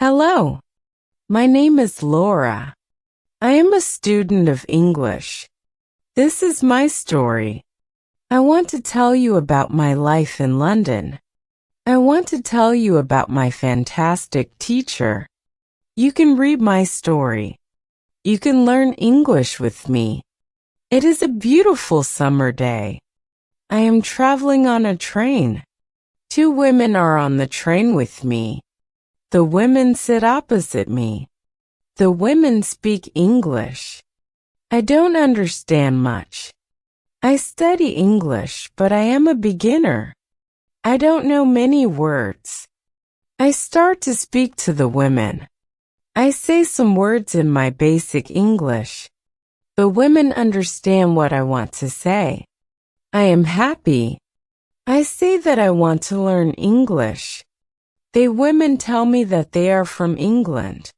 Hello, my name is Laura. I am a student of English. This is my story. I want to tell you about my life in London. I want to tell you about my fantastic teacher. You can read my story. You can learn English with me. It is a beautiful summer day. I am traveling on a train. Two women are on the train with me. The women sit opposite me. The women speak English. I don't understand much. I study English, but I am a beginner. I don't know many words. I start to speak to the women. I say some words in my basic English. The women understand what I want to say. I am happy. I say that I want to learn English. The women tell me that they are from England.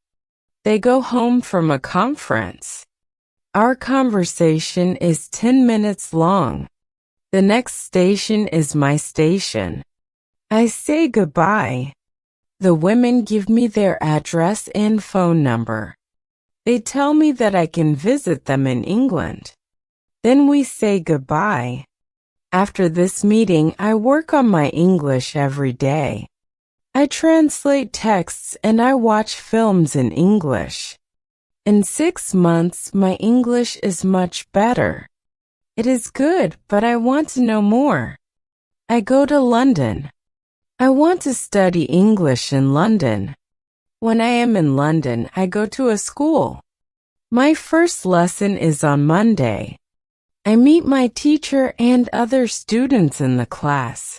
They go home from a conference. Our conversation is 10 minutes long. The next station is my station. I say goodbye. The women give me their address and phone number. They tell me that I can visit them in England. Then we say goodbye. After this meeting, I work on my English every day. I translate texts and I watch films in English. In 6 months, my English is much better. It is good, but I want to know more. I go to London. I want to study English in London. When I am in London, I go to a school. My first lesson is on Monday. I meet my teacher and other students in the class.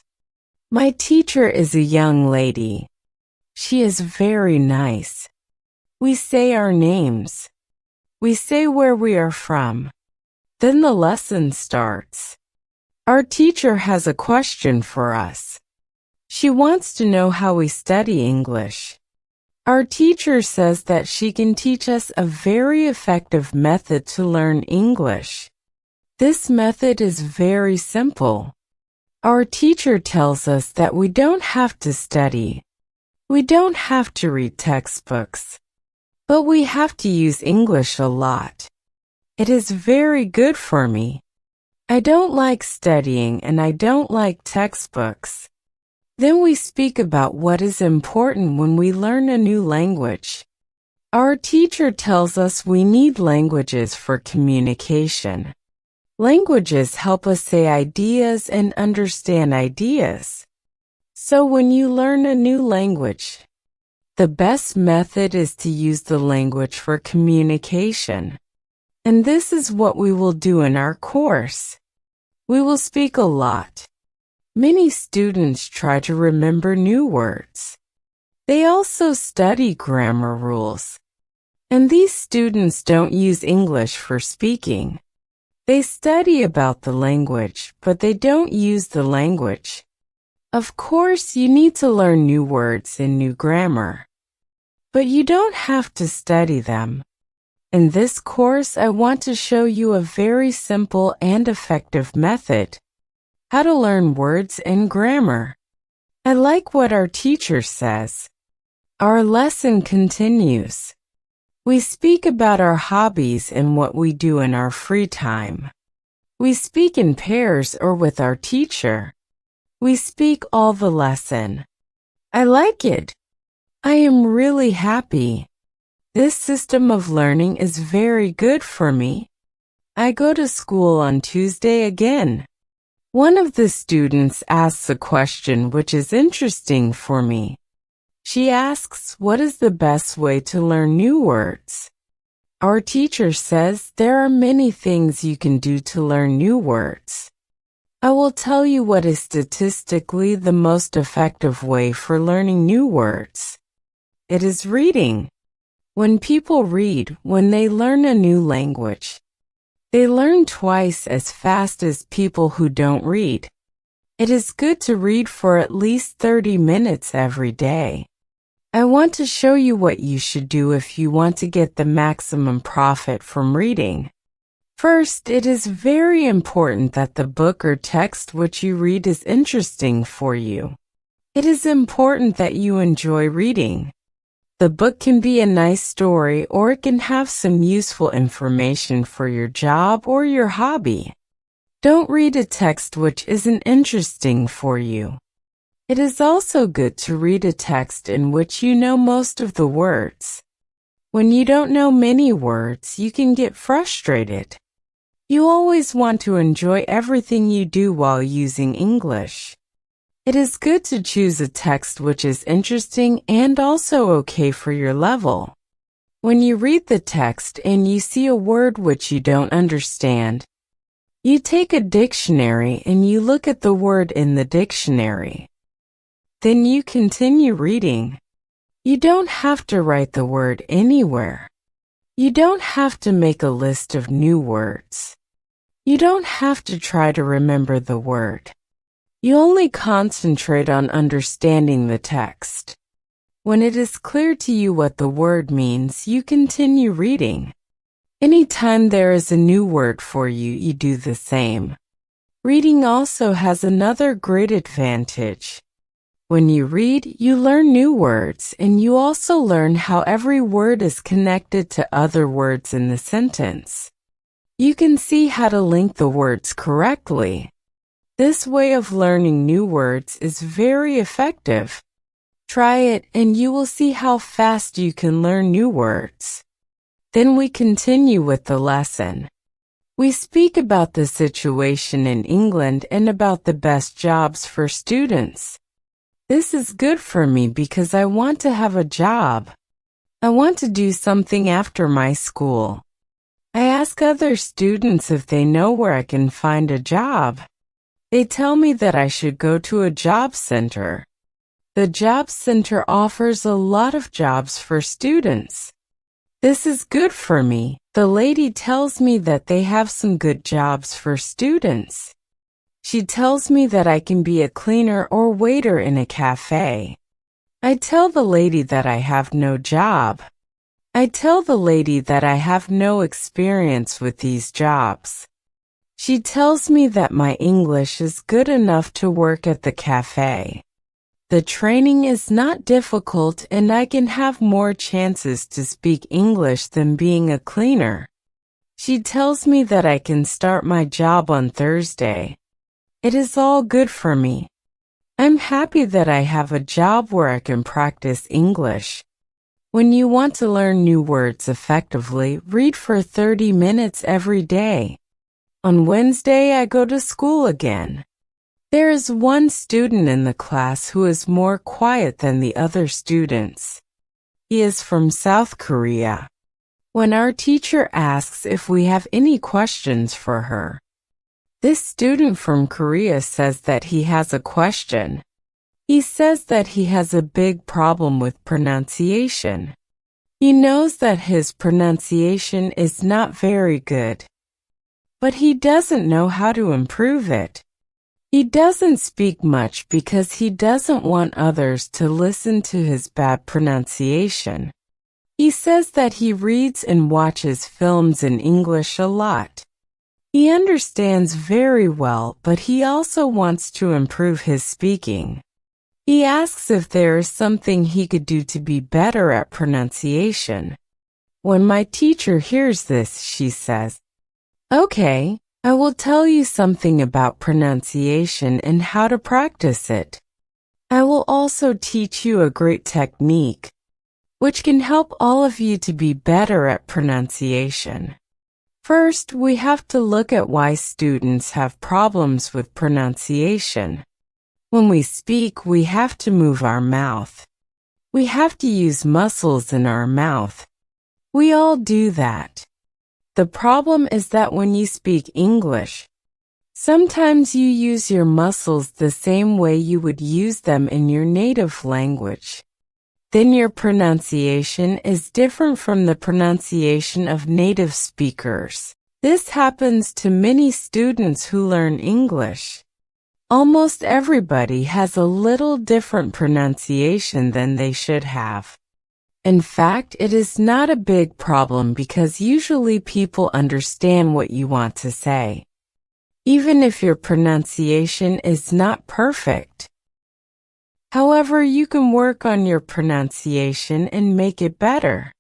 My teacher is a young lady. She is very nice. We say our names. We say where we are from. Then the lesson starts. Our teacher has a question for us. She wants to know how we study English. Our teacher says that she can teach us a very effective method to learn English. This method is very simple. Our teacher tells us that we don't have to study. We don't have to read textbooks. But we have to use English a lot. It is very good for me. I don't like studying and I don't like textbooks. Then we speak about what is important when we learn a new language. Our teacher tells us we need languages for communication. Languages help us say ideas and understand ideas. So when you learn a new language, the best method is to use the language for communication. And this is what we will do in our course. We will speak a lot. Many students try to remember new words. They also study grammar rules. And these students don't use English for speaking. They study about the language, but they don't use the language. Of course, you need to learn new words and new grammar. But you don't have to study them. In this course, I want to show you a very simple and effective method. How to learn words and grammar. I like what our teacher says. Our lesson continues. We speak about our hobbies and what we do in our free time. We speak in pairs or with our teacher. We speak all the lesson. I like it. I am really happy. This system of learning is very good for me. I go to school on Tuesday again. One of the students asks a question which is interesting for me. She asks, what is the best way to learn new words? Our teacher says there are many things you can do to learn new words. I will tell you what is statistically the most effective way for learning new words. It is reading. When people read, when they learn a new language, they learn twice as fast as people who don't read. It is good to read for at least 30 minutes every day. I want to show you what you should do if you want to get the maximum profit from reading. First, it is very important that the book or text which you read is interesting for you. It is important that you enjoy reading. The book can be a nice story, or it can have some useful information for your job or your hobby. Don't read a text which isn't interesting for you. It is also good to read a text in which you know most of the words. When you don't know many words, you can get frustrated. You always want to enjoy everything you do while using English. It is good to choose a text which is interesting and also okay for your level. When you read the text and you see a word which you don't understand, you take a dictionary and you look at the word in the dictionary. Then you continue reading. You don't have to write the word anywhere. You don't have to make a list of new words. You don't have to try to remember the word. You only concentrate on understanding the text. When it is clear to you what the word means, you continue reading. Anytime there is a new word for you, you do the same. Reading also has another great advantage. When you read, you learn new words, and you also learn how every word is connected to other words in the sentence. You can see how to link the words correctly. This way of learning new words is very effective. Try it, and you will see how fast you can learn new words. Then we continue with the lesson. We speak about the situation in England and about the best jobs for students. This is good for me because I want to have a job. I want to do something after my school. I ask other students if they know where I can find a job. They tell me that I should go to a job center. The job center offers a lot of jobs for students. This is good for me. The lady tells me that they have some good jobs for students. She tells me that I can be a cleaner or waiter in a cafe. I tell the lady that I have no job. I tell the lady that I have no experience with these jobs. She tells me that my English is good enough to work at the cafe. The training is not difficult and I can have more chances to speak English than being a cleaner. She tells me that I can start my job on Thursday. It is all good for me. I'm happy that I have a job where I can practice English. When you want to learn new words effectively, read for 30 minutes every day. On Wednesday, I go to school again. There is one student in the class who is more quiet than the other students. He is from South Korea. When our teacher asks if we have any questions for her, this student from Korea says that he has a question. He says that he has a big problem with pronunciation. He knows that his pronunciation is not very good, but he doesn't know how to improve it. He doesn't speak much because he doesn't want others to listen to his bad pronunciation. He says that he reads and watches films in English a lot. He understands very well, but he also wants to improve his speaking. He asks if there is something he could do to be better at pronunciation. When my teacher hears this, she says, "Okay, I will tell you something about pronunciation and how to practice it. I will also teach you a great technique, which can help all of you to be better at pronunciation. First, we have to look at why students have problems with pronunciation. When we speak, we have to move our mouth. We have to use muscles in our mouth. We all do that. The problem is that when you speak English, sometimes you use your muscles the same way you would use them in your native language. Then your pronunciation is different from the pronunciation of native speakers. This happens to many students who learn English. Almost everybody has a little different pronunciation than they should have. In fact, it is not a big problem because usually people understand what you want to say, even if your pronunciation is not perfect. However, you can work on your pronunciation and make it better.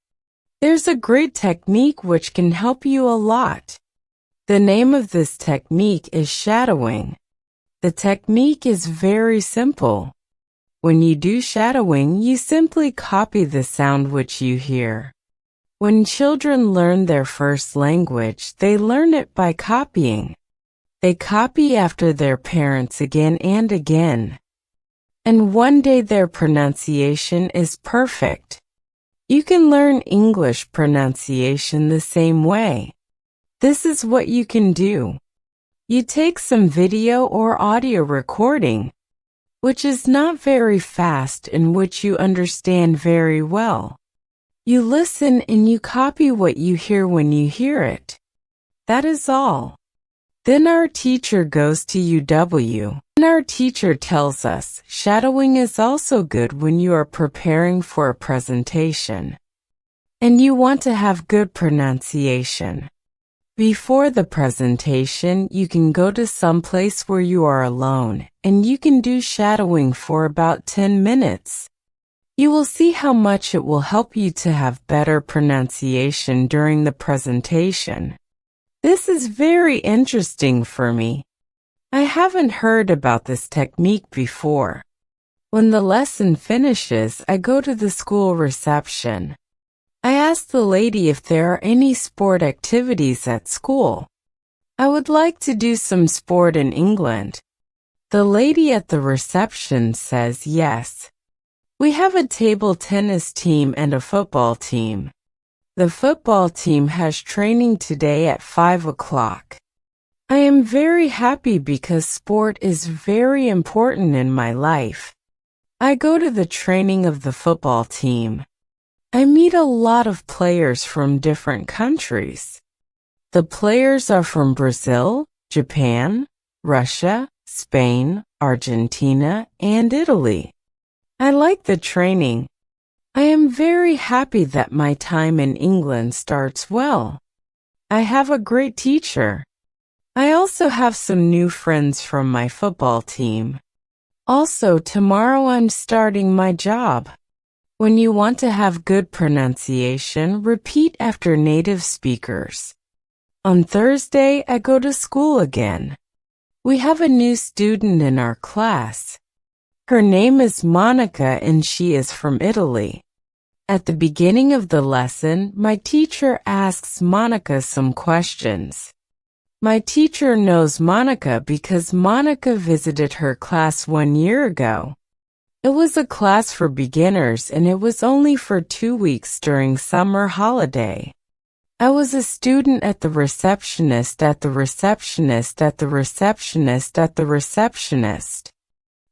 There's a great technique which can help you a lot. The name of this technique is shadowing. The technique is very simple. When you do shadowing, you simply copy the sound which you hear. When children learn their first language, they learn it by copying. They copy after their parents again and again. And one day their pronunciation is perfect. You can learn English pronunciation the same way. This is what you can do. You take some video or audio recording, which is not very fast and which you understand very well. You listen and you copy what you hear when you hear it. That is all. Then our teacher goes to UW, and our teacher tells us shadowing is also good when you are preparing for a presentation, and you want to have good pronunciation. Before the presentation, you can go to some place where you are alone, and you can do shadowing for about 10 minutes. You will see how much it will help you to have better pronunciation during the presentation. This is very interesting for me. I haven't heard about this technique before. When the lesson finishes, I go to the school reception. I ask the lady if there are any sport activities at school. I would like to do some sport in England. The lady at the reception says yes. We have a table tennis team and a football team. The football team has training today at 5 o'clock. I am very happy because sport is very important in my life. I go to the training of the football team. I meet a lot of players from different countries. The players are from Brazil, Japan, Russia, Spain, Argentina, and Italy. I like the training. I am very happy that my time in England starts well. I have a great teacher. I also have some new friends from my football team. Also, tomorrow I'm starting my job. When you want to have good pronunciation, repeat after native speakers. On Thursday, I go to school again. We have a new student in our class. Her name is Monica and she is from Italy. At the beginning of the lesson, my teacher asks Monica some questions. My teacher knows Monica because Monica visited her class 1 year ago. It was a class for beginners and it was only for 2 weeks during summer holiday. I was a student at the receptionist.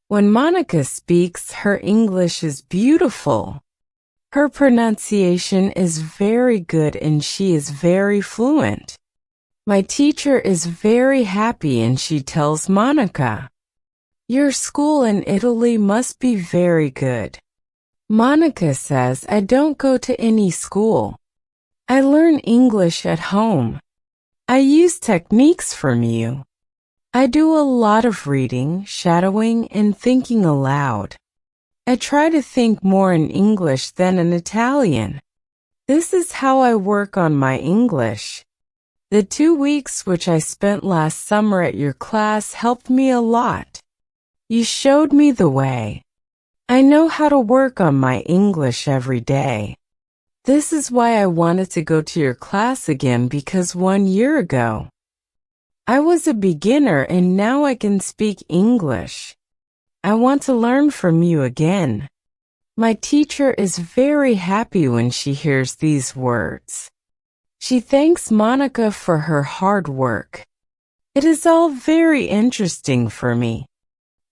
When Monica speaks, her English is beautiful. Her pronunciation is very good and she is very fluent. My teacher is very happy and she tells Monica, "Your school in Italy must be very good." Monica says, "I don't go to any school. I learn English at home. I use techniques from you. I do a lot of reading, shadowing, and thinking aloud. I try to think more in English than in Italian. This is how I work on my English. The 2 weeks which I spent last summer at your class helped me a lot. You showed me the way. I know how to work on my English every day. This is why I wanted to go to your class again because 1 year ago, I was a beginner and now I can speak English. I want to learn from you again." My teacher is very happy when she hears these words. She thanks Monica for her hard work. It is all very interesting for me.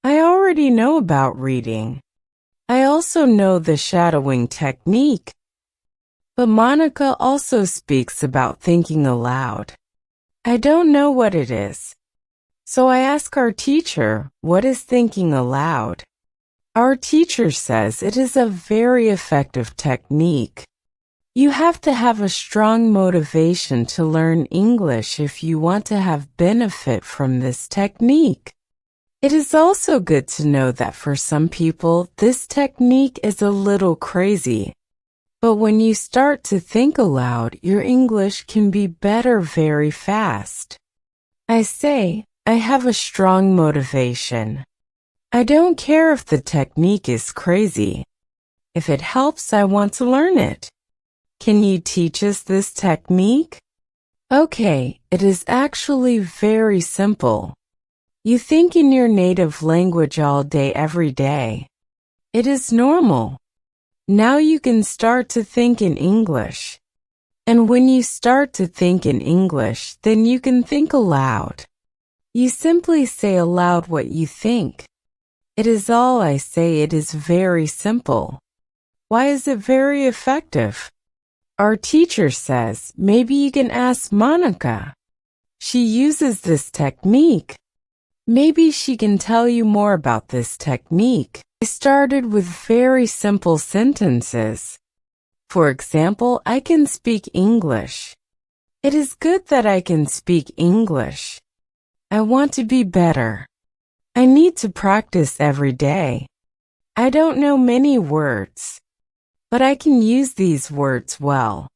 I already know about reading. I also know the shadowing technique. But Monica also speaks about thinking aloud. I don't know what it is. So I ask our teacher, what is thinking aloud? Our teacher says it is a very effective technique. You have to have a strong motivation to learn English if you want to have benefit from this technique. It is also good to know that for some people, this technique is a little crazy. But when you start to think aloud, your English can be better very fast. I say, I have a strong motivation. I don't care if the technique is crazy. If it helps, I want to learn it. Can you teach us this technique? Okay, it is actually very simple. You think in your native language all day, every day. It is normal. Now you can start to think in English. And when you start to think in English, then you can think aloud. You simply say aloud what you think. It is all I say. It is very simple. Why is it very effective? Our teacher says, maybe you can ask Monica. She uses this technique. Maybe she can tell you more about this technique. I started with very simple sentences. For example, I can speak English. It is good that I can speak English. I want to be better. I need to practice every day. I don't know many words, but I can use these words well.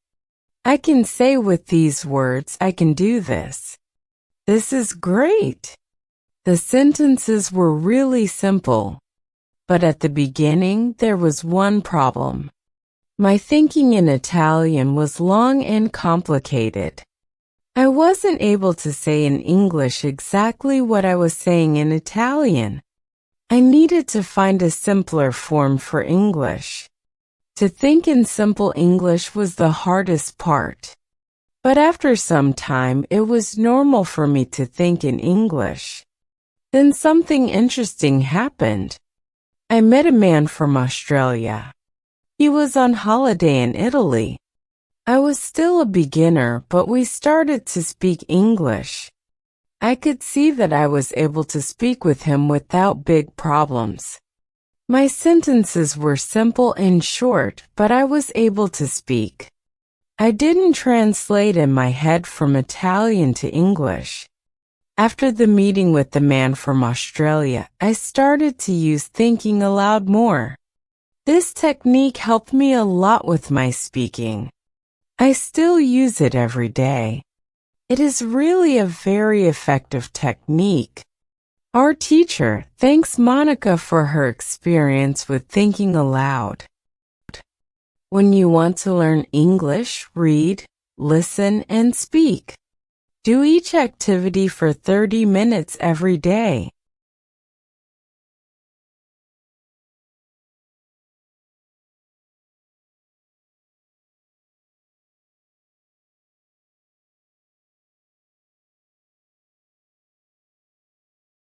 I can say with these words, I can do this. This is great. The sentences were really simple. But at the beginning, there was one problem. My thinking in Italian was long and complicated. I wasn't able to say in English exactly what I was saying in Italian. I needed to find a simpler form for English. To think in simple English was the hardest part. But after some time, it was normal for me to think in English. Then something interesting happened. I met a man from Australia. He was on holiday in Italy. I was still a beginner, but we started to speak English. I could see that I was able to speak with him without big problems. My sentences were simple and short, but I was able to speak. I didn't translate in my head from Italian to English. After the meeting with the man from Australia, I started to use thinking aloud more. This technique helped me a lot with my speaking. I still use it every day. It is really a very effective technique. Our teacher thanks Monica for her experience with thinking aloud. When you want to learn English, read, listen, and speak. Do each activity for 30 minutes every day.